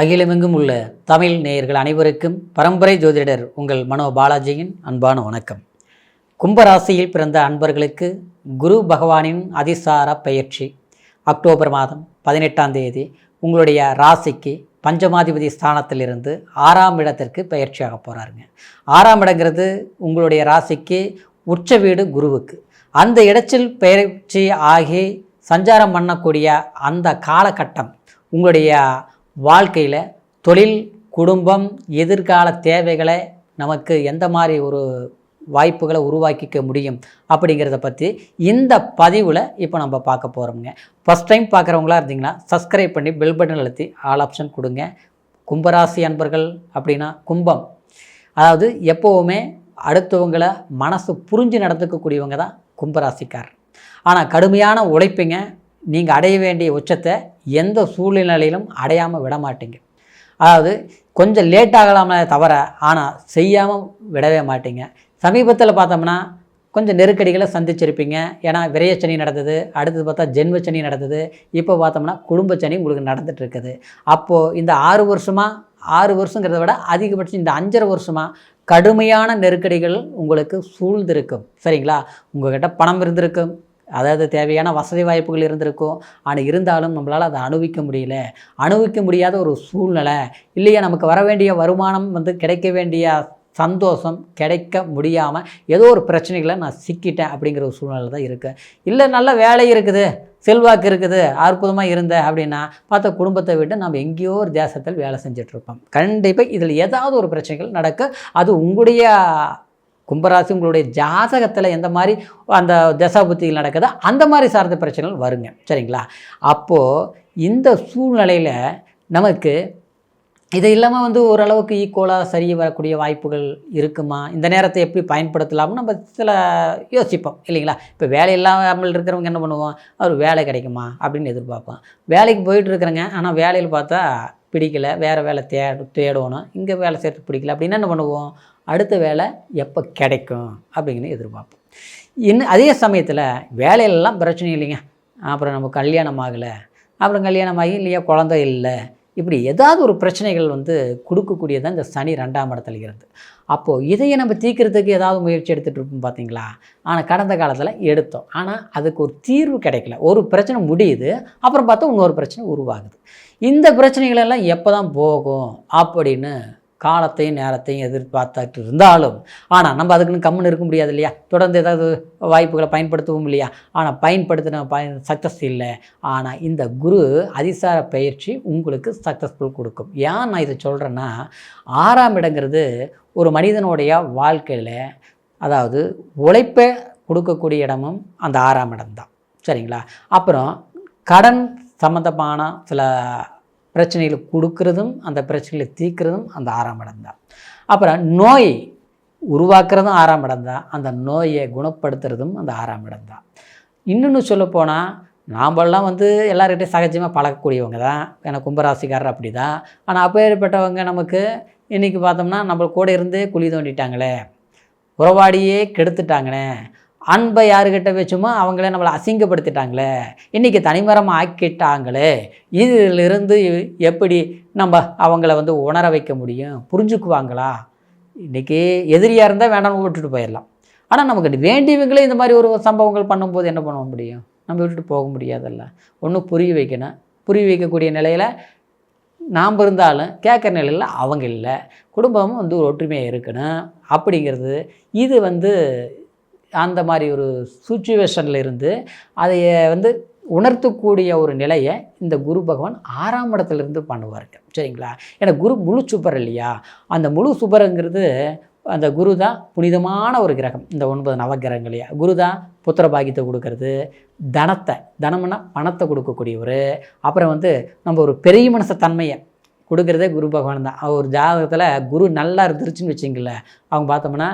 அகிலமெங்கும் உள்ள தமிழ் நேயர்கள் அனைவருக்கும் பரம்பரை ஜோதிடர் உங்கள் மனோ பாலாஜியின் அன்பான வணக்கம். கும்பராசியில் பிறந்த அன்பர்களுக்கு குரு பகவானின் அதிசார பயிற்சி அக்டோபர் மாதம் 18ஆம் தேதி உங்களுடைய ராசிக்கு பஞ்சமாதிபதி ஸ்தானத்திலிருந்து 6ஆம் இடத்திற்கு பயிற்சியாக போகிறாருங்க. 6ஆம் இடங்கிறது உங்களுடைய ராசிக்கு உச்ச வீடு குருவுக்கு. அந்த இடத்தில் பயிற்சி ஆகி சஞ்சாரம் பண்ணக்கூடிய அந்த காலகட்டம் உங்களுடைய வாழ்க்கையில் தொழில், குடும்பம், எதிர்கால தேவைகளை நமக்கு எந்த மாதிரி ஒரு வாய்ப்புகளை உருவாக்கிக்க முடியும் அப்படிங்கிறத பற்றி இந்த பதிவில் இப்போ நம்ம பார்க்க போகிறோம்ங்க. ஃபஸ்ட் டைம் பார்க்குறவங்களா இருந்தீங்கன்னா சப்ஸ்கிரைப் பண்ணி பெல் பட்டன் அழுத்தி ஆல் ஆப்ஷன் கொடுங்க. கும்பராசி அன்பர்கள் அப்படின்னா கும்பம், அதாவது எப்போவுமே அடுத்தவங்களை மனசு புரிஞ்சு நடந்துக்கக்கூடியவங்க தான் கும்பராசிக்காரர். ஆனால் கடுமையான உழைப்புங்க, நீங்கள் அடைய வேண்டிய உச்சத்தை எந்த சூழ்நிலையிலும் அடையாமல் விட மாட்டீங்க. அதாவது கொஞ்சம் லேட் ஆகலாமே தவிர ஆனால் செய்யாமல் விடவே மாட்டீங்க. சமீபத்தில் பார்த்தோம்னா கொஞ்சம் நெருக்கடிகளை சந்திச்சிருப்பீங்க. ஏன்னா விரயச்சனி நடந்தது, அடுத்தது பார்த்தா ஜென்மச்சனி நடந்தது, இப்போ பார்த்தோம்னா குடும்பச்சனி உங்களுக்கு நடந்துகிட்டு இருக்குது. அப்போது இந்த 6 வருஷங்கிறத விட அதிகபட்சம் இந்த 5.5 வருஷமாக கடுமையான நெருக்கடிகள் உங்களுக்கு சூழ்ந்திருக்கும். சரிங்களா? உங்கள்கிட்ட பணம் இருந்திருக்கும், அதாவது தேவையான வசதி வாய்ப்புகள் இருந்திருக்கும். ஆனால் இருந்தாலும் நம்மளால் அதை அனுபவிக்க முடியாத ஒரு சூழ்நிலை இல்லையா? நமக்கு வர வேண்டிய வருமானம் கிடைக்க வேண்டிய சந்தோஷம் கிடைக்க முடியாமல் ஏதோ ஒரு பிரச்சனைகளை நான் சிக்கிட்டேன் அப்படிங்கிற ஒரு சூழ்நிலை தான் இருக்குது. இல்லை நல்ல வேலை இருக்குது, செல்வாக்கு இருக்குது, அற்புதமாக இருந்த அப்படின்னா பார்த்தா குடும்பத்தை விட்டு நம்ம எங்கேயோ ஒரு தேசத்தில் வேலை செஞ்சிட்ருப்போம். கண்டிப்பாக இதில் ஏதாவது ஒரு பிரச்சனைகள் நடக்க, அது உங்களுடைய கும்பராசி உங்களுடைய ஜாதகத்தில் எந்த மாதிரி அந்த தசாபுத்திகள் நடக்குதோ அந்த மாதிரி சார்ந்த பிரச்சனைகள் வருங்க. சரிங்களா? அப்போது இந்த சூழ்நிலையில் நமக்கு இது இல்லாமல் ஓரளவுக்கு ஈக்குவலாக சரி வரக்கூடிய வாய்ப்புகள் இருக்குமா, இந்த நேரத்தை எப்படி பயன்படுத்தலாம்னு நம்ம சில யோசிப்போம் இல்லைங்களா? இப்போ வேலை இல்லாமல் இருக்கிறவங்க என்ன பண்ணுவோம், அவர் வேலை கிடைக்குமா அப்படின்னு எதிர்பார்ப்போம். வேலைக்கு போயிட்டுருக்குறேங்க, ஆனால் வேலையில் பார்த்தா பிடிக்கலை, வேறு வேலை தேடணும், இங்கே வேலை செய்கிறது பிடிக்கல அப்படின்னா என்ன பண்ணுவோம், அடுத்த வேலை எப்போ கிடைக்கும் அப்படிங்கன்னு எதிர்பார்ப்போம். இன்னும் அதே சமயத்தில் வேலையிலலாம் பிரச்சனை இல்லைங்க, அப்புறம் நம்ம கல்யாணம் ஆகலை, அப்புறம் கல்யாணம் ஆகி இல்லையா குழந்தை இல்லை, இப்படி ஏதாவது ஒரு பிரச்சனைகள் கொடுக்கக்கூடியதான் இந்த சனி 2ஆம் இடத்துல இருந்து. அப்போது இதையை நம்ம தீர்க்கிறதுக்கு ஏதாவது முயற்சி எடுத்துகிட்டு இருப்போம் பார்த்தீங்களா? ஆனால் கடந்த காலத்தில் எடுத்தோம், ஆனால் அதுக்கு ஒரு தீர்வு கிடைக்கல. ஒரு பிரச்சனை முடியுது, அப்புறம் பார்த்தா இன்னொரு பிரச்சனை உருவாகுது. இந்த பிரச்சனைகளெல்லாம் எப்போ தான் போகும் அப்படின்னு காலத்தையும் நேரத்தையும் எதிர்பார்த்துட்டு இருந்தாலும், ஆனால் நம்ம அதுக்குன்னு கம்முன்னு இருக்க முடியாது இல்லையா? தொடர்ந்து ஏதாவது வாய்ப்புகளை பயன்படுத்தவும் இல்லையா? ஆனால் பயன்படுத்தின சக்ஸஸ் இல்லை. ஆனால் இந்த குரு அதிசார பயிற்சி உங்களுக்கு சக்ஸஸ்ஃபுல் கொடுக்கும். ஏன் நான் இதை சொல்கிறேன்னா, 6ஆம் இடங்கிறது ஒரு மனிதனுடைய வாழ்க்கையில், அதாவது உழைப்பை கொடுக்கக்கூடிய இடமும் அந்த 6ஆம் இடம்தான். சரிங்களா? அப்புறம் கடன் சம்மந்தமான சில பிரச்சனைகளை கொடுக்கறதும் அந்த பிரச்சனைகளை தீர்க்கிறதும் அந்த 6ஆம் இடம் தான். அப்புறம் நோய் உருவாக்குறதும் 6ஆம் இடம் தான், அந்த நோயை குணப்படுத்துறதும் அந்த 6ஆம் இடம் தான். இன்னொன்று சொல்லப்போனால், நாம்பெல்லாம் எல்லாருக்கிட்டையும் சகஜமாக பழகக்கூடியவங்க தான், ஏன்னா கும்பராசிக்காரர் அப்படி தான். ஆனால் அப்பேற்பட்டவங்க நமக்கு இன்றைக்கி பார்த்தோம்னா நம்ம கூட இருந்தே குழி தோண்டிட்டாங்களே, உறவாடியே கெடுத்துட்டாங்களே, அன்பை யாருக்கிட்ட வச்சுமோ அவங்களே நம்மளை அசிங்கப்படுத்திட்டாங்களே, இன்றைக்கி தனிமரமாக ஆக்கிட்டாங்களே, இதிலிருந்து எப்படி நம்ம அவங்கள உணர வைக்க முடியும், புரிஞ்சுக்குவாங்களா? இன்றைக்கி எதிரியாக இருந்தால் வேண்டாம்னு விட்டுட்டு போயிடலாம். ஆனால் நமக்கு வேண்டியவங்களே இந்த மாதிரி ஒரு சம்பவங்கள் பண்ணும்போது என்ன பண்ண முடியும்? நம்ம விட்டுட்டு போக முடியாதல்ல. ஒன்றும் புரிய வைக்கணும். புரிய வைக்கக்கூடிய நிலையில் நாம் இருந்தாலும் கேட்குற நிலையில் அவங்க இல்லை. குடும்பமும் ஒரு ஒற்றுமையாக இருக்கணும் அப்படிங்கிறது, இது அந்த மாதிரி ஒரு சுச்சுவேஷனில் இருந்து அதை உணர்த்தக்கூடிய ஒரு நிலையை இந்த குரு பகவான் 6ஆம் இடத்துலேருந்து பண்ணுவாருங்க. சரிங்களா? ஏன்னா குரு முழு சுபர் இல்லையா? அந்த முழு சுபருங்கிறது அந்த குரு தான் புனிதமான ஒரு கிரகம். இந்த 9 நவகிரகங்களையா குரு தான் புத்திர பாக்கியத்தை கொடுக்கறது, தனம்னா பணத்தை கொடுக்கக்கூடியவர். அப்புறம் நம்ம ஒரு பெரிய மனச தன்மையை கொடுக்குறதே குரு பகவான் தான். ஒரு ஜாதகத்தில் குரு நல்லா இருந்துருச்சுன்னு வச்சிங்களேன், அவங்க பார்த்தோம்னா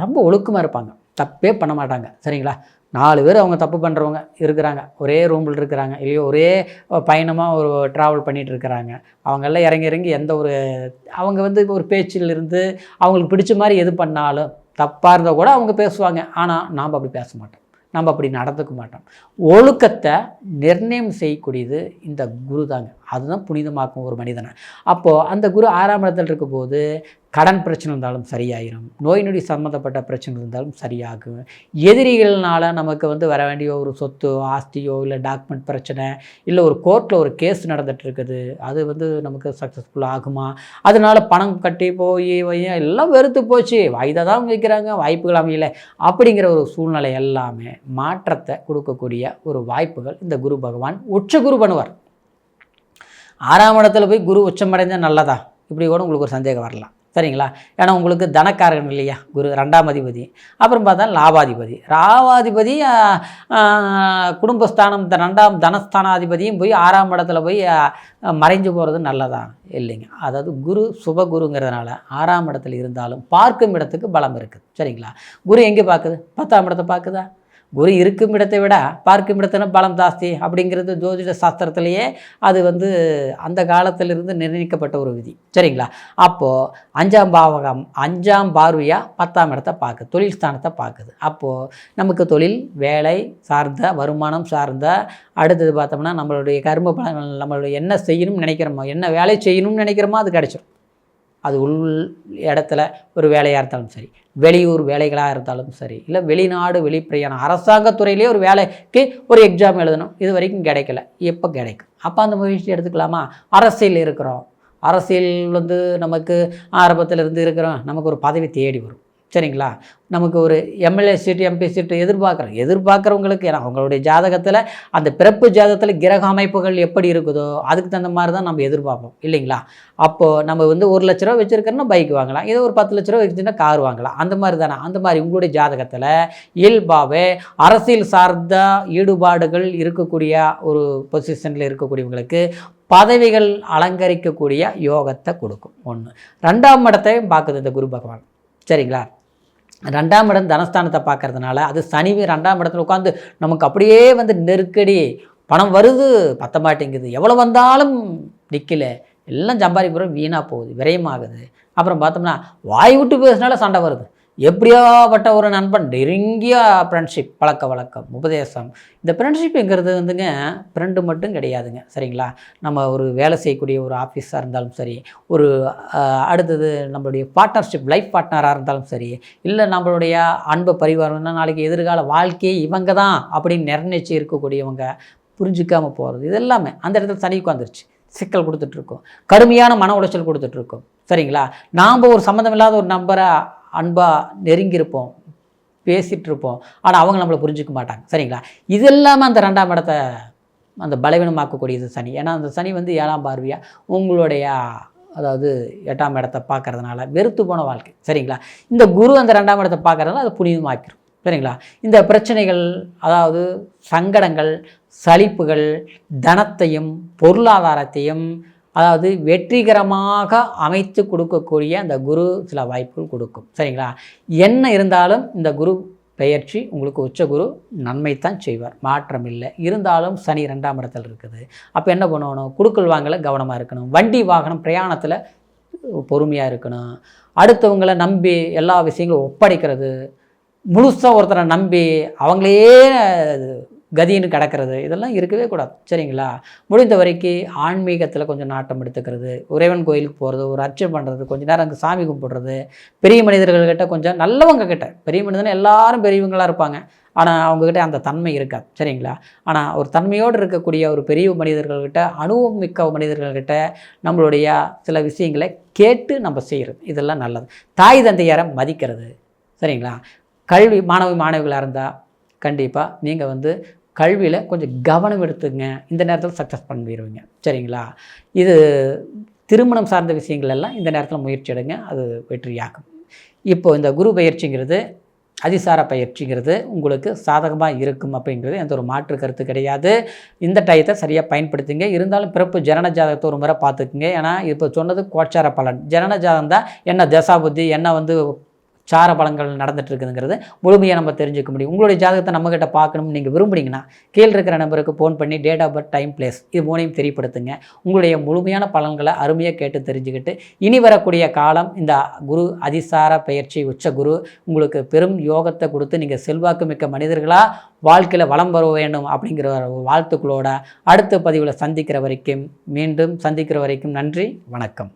ரொம்ப ஒழுக்கமாக இருப்பாங்க, தப்பே பண்ண மாட்டாங்க. சரிங்களா? 4 பேர் அவங்க தப்பு பண்ணுறவங்க இருக்கிறாங்க, ஒரே ரூமில் இருக்கிறாங்க, இல்லையோ ஒரே பயணமாக ஒரு ட்ராவல் பண்ணிகிட்டு இருக்கிறாங்க. அவங்கெல்லாம் இறங்கி எந்த ஒரு அவங்க ஒரு பேச்சிலிருந்து அவங்களுக்கு பிடிச்ச மாதிரி எது பண்ணாலும் தப்பாக இருந்தால் கூட அவங்க பேசுவாங்க. ஆனால் நாம் அப்படி பேச மாட்டோம். நம்ம அப்படி நடந்துக்க மாட்டோம். ஒழுக்கத்தை நிர்ணயம் செய்யக்கூடியது இந்த குரு தாங்க. அதுதான் புனிதமாக்கும் ஒரு மனிதனை. அப்போது அந்த குரு 6ஆம் இடத்தில் இருக்கும்போது கடன் பிரச்சனை இருந்தாலும் சரியாயிரும், நோய் நொடி சம்மந்தப்பட்ட பிரச்சனை இருந்தாலும் சரியாகும், எதிரிகள்னால் நமக்கு வர வேண்டிய ஒரு சொத்தோ ஆஸ்தியோ இல்லை டாக்குமெண்ட் பிரச்சனை இல்லை ஒரு கோர்ட்டில் ஒரு கேஸ் நடந்துகிட்ருக்குது, அது நமக்கு சக்ஸஸ்ஃபுல் ஆகுமா, அதனால் பணம் கட்டி போய் எல்லாம் வெறுத்து போச்சு, வாய்தா தான் வைக்கிறாங்க, வாய்ப்புகள் அமையல, அப்படிங்கிற ஒரு சூழ்நிலை எல்லாமே மாற்றத்தை கொடுக்கக்கூடிய ஒரு வாய்ப்புகள் இந்த குரு பகவான் உச்ச குரு பண்ணுவார். 6ஆம் இடத்துல போய் குரு உச்சமடைந்தால் நல்லதா, இப்படி கூட உங்களுக்கு ஒரு சந்தேகம் வரலாம். சரிங்களா? ஏன்னா உங்களுக்கு தனக்காரகன் இல்லையா குரு, 2ஆம் அதிபதி. அப்புறம் பார்த்தா லாபாதிபதி குடும்பஸ்தானம் 2ஆம் தனஸ்தானாதிபதியும் போய் 6ஆம் இடத்துல போய் மறைஞ்சு போகிறது நல்லதா இல்லைங்க. அதாவது குரு சுபகுருங்கிறதுனால 6ஆம் இடத்துல இருந்தாலும் பார்க்கும் இடத்துக்கு பலம் இருக்குது. சரிங்களா? குரு எங்கே பார்க்குது? 10ஆம் இடத்தை பார்க்குதா? குரு இருக்கும் இடத்தை விட பார்க்கும் இடத்துல பலம் ஜாஸ்தி அப்படிங்கிறது ஜோதிட சாஸ்திரத்திலேயே அது அந்த காலத்திலிருந்து நிர்ணயிக்கப்பட்ட ஒரு விதி. சரிங்களா? அப்போது 5ஆம் பாவகம் 5ஆம் பார்வையாக 10ஆம் இடத்தை பார்க்குது, தொழில் ஸ்தானத்தை பார்க்குது. அப்போது நமக்கு தொழில் வேலை சார்ந்த வருமானம் சார்ந்த, அடுத்தது பார்த்தோம்னா நம்மளுடைய கர்ம பலன்கள், நம்மளுடைய என்ன செய்யணும்னு நினைக்கிறோமோ, என்ன வேலை செய்யணும்னு நினைக்கிறோமோ அது கிடச்சிடும். அது உள் இடத்துல ஒரு வேலையாக இருந்தாலும் சரி, வெளியூர் வேலைகளாக இருந்தாலும் சரி, இல்லை வெளிநாடு வெளிப்பிரயாணம் அரசாங்கத்துறையிலே ஒரு வேலைக்கு ஒரு எக்ஸாம் எழுதணும், இது வரைக்கும் கிடைக்கல, எப்போ கிடைக்கும்? அப்போ அந்த முயற்சி எடுத்துக்கலாமா? அரசியல் இருக்கிறோம், அரசியல் நமக்கு ஆரம்பத்தில் இருக்கிறோம், நமக்கு ஒரு பதவி தேடி வரும். சரிங்களா? நமக்கு ஒரு எம்எல்ஏ சீட்டு எம்பி சீட்டு எதிர்பார்க்குறவங்களுக்கு, ஏன்னா அவங்களுடைய ஜாதகத்தில் அந்த பிறப்பு ஜாதகத்தில் கிரக அமைப்புகள் எப்படி இருக்குதோ அதுக்கு தகுந்த மாதிரி தான் நம்ம எதிர்பார்ப்போம் இல்லைங்களா? அப்போது நம்ம 1 லட்ச ரூபா வச்சுருக்கோன்னா பைக் வாங்கலாம், இதே ஒரு 10 லட்ச ரூபா வச்சுன்னா கார் வாங்கலாம், அந்த மாதிரி தானே. அந்த மாதிரி உங்களுடைய ஜாதகத்தில் இயல்பாகவே அரசியல் சார்ந்த ஈடுபாடுகள் இருக்கக்கூடிய ஒரு பொசிஷனில் இருக்கக்கூடியவங்களுக்கு பதவிகள் அலங்கரிக்கக்கூடிய யோகத்தை கொடுக்கும். 1. 2ஆம் இடத்தையும் பார்க்குது இந்த குரு பகவான். சரிங்களா? 2ஆம் இடம் தனஸ்தானத்தை பார்க்கறதுனால அது சனி 2ஆம் இடத்துல உட்காந்து நமக்கு அப்படியே நெருக்கடி, பணம் வருது பத்த மாட்டேங்குது, எவ்வளோ வந்தாலும் நிற்கல, எல்லாம் சம்பாதிக்கிறோம் வீணாக போகுது, விரயமாகுது. அப்புறம் பார்த்தோம்னா வாய் விட்டு பேசினால சண்டை வருது. எப்படியாப்பட்ட ஒரு நண்பன், நெருங்கிய ஃப்ரெண்ட்ஷிப், பழக்க வழக்கம், உபதேசம். இந்த ஃப்ரெண்ட்ஷிப்புங்கிறது ஃப்ரெண்டு மட்டும் கிடையாதுங்க. சரிங்களா? நம்ம ஒரு வேலை செய்யக்கூடிய ஒரு ஆஃபீஸாக இருந்தாலும் சரி, ஒரு அடுத்தது நம்மளுடைய பார்ட்னர்ஷிப், லைஃப் பார்ட்னராக இருந்தாலும் சரி, இல்லை நம்மளுடைய அன்பு பரிவாரம்னா நாளைக்கு எதிர்கால வாழ்க்கையை இவங்க தான் அப்படின்னு நிர்ணயிச்சு இருக்கக்கூடியவங்க, புரிஞ்சிக்காமல் போகிறது, இது எல்லாமே அந்த இடத்துல சனி உட்காந்துருச்சு, சிக்கல் கொடுத்துட்ருக்கோம், கடுமையான மன உளைச்சல் கொடுத்துட்ருக்கோம். சரிங்களா? நாம் ஒரு சம்மந்தம் இல்லாத ஒரு நம்பரை அன்பாக நெருங்கியிருப்போம், பேசிகிட்ருப்போம், ஆனால் அவங்க நம்மளை புரிஞ்சிக்க மாட்டாங்க. சரிங்களா? இது இல்லாமல் அந்த 2ஆம் இடத்தை அந்த பலவீனமாக்கக்கூடியது சனி. ஏன்னா அந்த சனி 7ஆம் பார்வையாக உங்களுடைய அதாவது 8ஆம் இடத்தை பார்க்கறதுனால வெறுத்து போன வாழ்க்கை. சரிங்களா? இந்த குரு அந்த 2ஆம் இடத்தை பார்க்கறதுனால அதை புனிதமாக்கிடும். சரிங்களா? இந்த பிரச்சனைகள், அதாவது சங்கடங்கள், சலிப்புகள், தனத்தையும் பொருளாதாரத்தையும் அதாவது வெற்றிகரமாக அமைத்து கொடுக்கக்கூடிய அந்த குரு சில வாய்ப்புகள் கொடுக்கும். சரிங்களா? என்ன இருந்தாலும் இந்த குரு பெயர்ச்சி உங்களுக்கு உச்ச குரு நன்மைத்தான் செய்வார், மாற்றம் இல்லை. இருந்தாலும் சனி 2ஆம் இடத்துல இருக்குது. அப்போ என்ன பண்ணணும்? குடுக்கல் வாங்கல கவனமாக இருக்கணும், வண்டி வாகனம் பிரயாணத்தில் பொறுமையாக இருக்கணும், அடுத்தவங்களை நம்பி எல்லா விஷயங்களும் ஒப்படைக்கிறது, முழுசாக ஒருத்தரை நம்பி அவங்களே கதின்னு கிடக்கிறது, இதெல்லாம் இருக்கவே கூடாது. சரிங்களா? முடிந்த வரைக்கும் ஆன்மீகத்தில் கொஞ்சம் நாட்டம் எடுத்துக்கிறது, இறைவன் கோயிலுக்கு போகிறது, ஒரு அர்ச்சனை பண்ணுறது, கொஞ்சம் நேரம் அங்கே சாமி கும்பிடுறது, பெரிய மனிதர்கள்கிட்ட கொஞ்சம் நல்லவங்க கிட்ட, பெரிய மனிதனை எல்லாரும் பெரியவங்களாக இருப்பாங்க, ஆனால் அவங்கக்கிட்ட அந்த தன்மை இருக்காது. சரிங்களா? ஆனால் ஒரு தன்மையோடு இருக்கக்கூடிய ஒரு பெரிய மனிதர்கள்கிட்ட, அனுபவம் மிக்க மனிதர்கள்கிட்ட நம்மளுடைய சில விஷயங்களை கேட்டு நம்ம செய்கிறது, இதெல்லாம் நல்லது. தாய் தந்தையாரை மதிக்கிறது. சரிங்களா? கல்வி மாணவிகளாக இருந்தால் கண்டிப்பாக நீங்கள் கல்வியில் கொஞ்சம் கவனம் எடுத்துங்க, இந்த நேரத்தில் சக்ஸஸ் பண்ணிடுவீங்க. சரிங்களா? இது திருமணம் சார்ந்த விஷயங்கள் எல்லாம் இந்த நேரத்தில் முயற்சி எடுங்க, அது வெற்றியாகும். இப்போது இந்த குரு பயிற்சிங்கிறது, அதிசார பயிற்சிங்கிறது உங்களுக்கு சாதகமாக இருக்கும் அப்படிங்கிறது எந்த ஒரு மாற்று கருத்து கிடையாது. இந்த டயத்தை சரியாக பயன்படுத்துங்க. இருந்தாலும் பிறப்பு ஜனன ஜாதகத்தை ஒரு முறை பார்த்துக்குங்க. ஏன்னா இப்போ சொன்னது கோச்சார பலன், ஜனன ஜாதகம் தான் என்ன தசாபுத்தி, என்ன சார பலன்கள் நடந்துட்டு இருக்குதுங்கிறது முழுமையாக நம்ம தெரிஞ்சுக்க முடியும். உங்களுடைய ஜாதகத்தை நம்மகிட்ட பார்க்கணும்னு நீங்கள் விரும்புனீங்கன்னா கீழே இருக்கிற நம்பருக்கு ஃபோன் பண்ணி date of birth, time, place இது மூணையும் தெரியப்படுத்துங்க. உங்களுடைய முழுமையான பலன்களை அருமையாக கேட்டு தெரிஞ்சுக்கிட்டு இனி வரக்கூடிய காலம் இந்த குரு அதிசார பெயர்ச்சி உச்ச குரு உங்களுக்கு பெரும் யோகத்தை கொடுத்து நீங்கள் செல்வாக்கு மிக்க மனிதர்களாக வாழ்க்கையில் வளம் வர வேண்டும் அப்படிங்கிற வாழ்த்துக்களோட அடுத்த பதிவில் மீண்டும் சந்திக்கிற வரைக்கும் நன்றி, வணக்கம்.